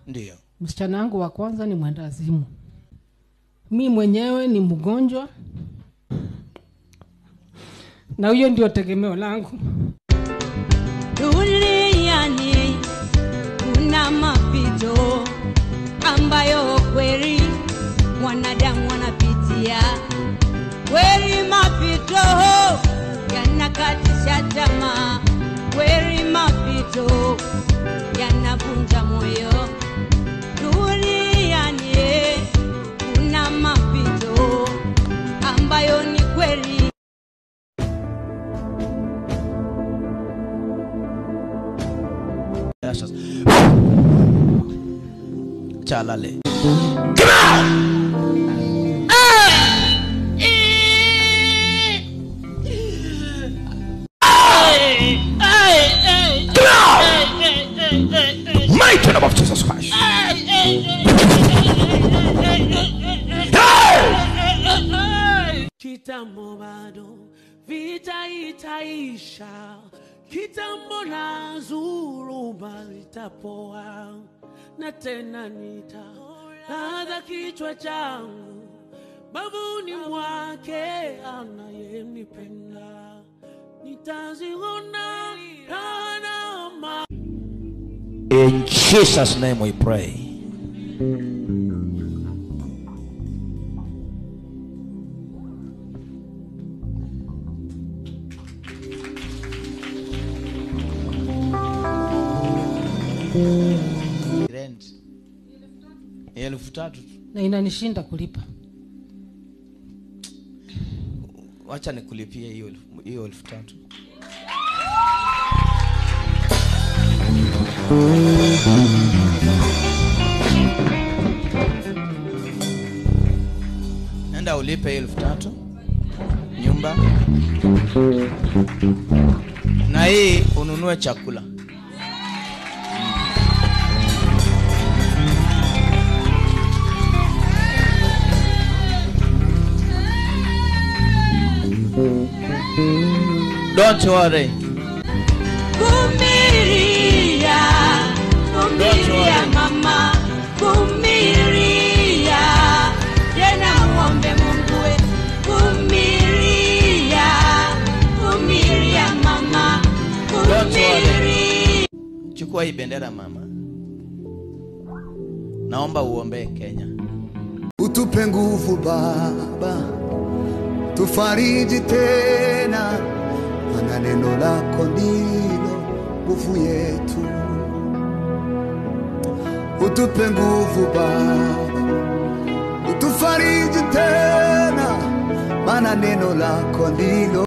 Ndio. Msichana wangu wa kwanza ni mwendazimu. Mimi mwenyewe ni mgonjwa. Na huyo ndio tegemeo langu. Duniani kuna mapito ambayo kweli mwanadamu anapitia. Kweli mapito yanakatisha tamaa. Kweli mapito yanavunja moyo. Duniani kuna mapito ambayo ni kweli. Chalale. Mighty name of Jesus Christ. Kitambo bado vita itaisha, kitambo na zuruba litapoa, na tena nitaadha kichwa changu bavuni mwake anayenipenda. Nitaziona kana. In Jesus' name we pray. Rent 1,300 na inanishinda kulipa. Wacha nikulipie hiyo 1,300. Nenda ulipe 1,300 nyumba. Na hii ununue chakula. Don't worry. Vumilia, vumilia mama, vumilia. Tena muombe Mungu we. Vumilia, vumilia mama, vumilia. Chukua hii bendera mama. Naomba uombe Kenya. Utupe nguvu Baba, tufariji tena, maana neno lako ndilo nguvu yetu. Utupe nguvu Baba, utufariji tena, maana neno lako ndilo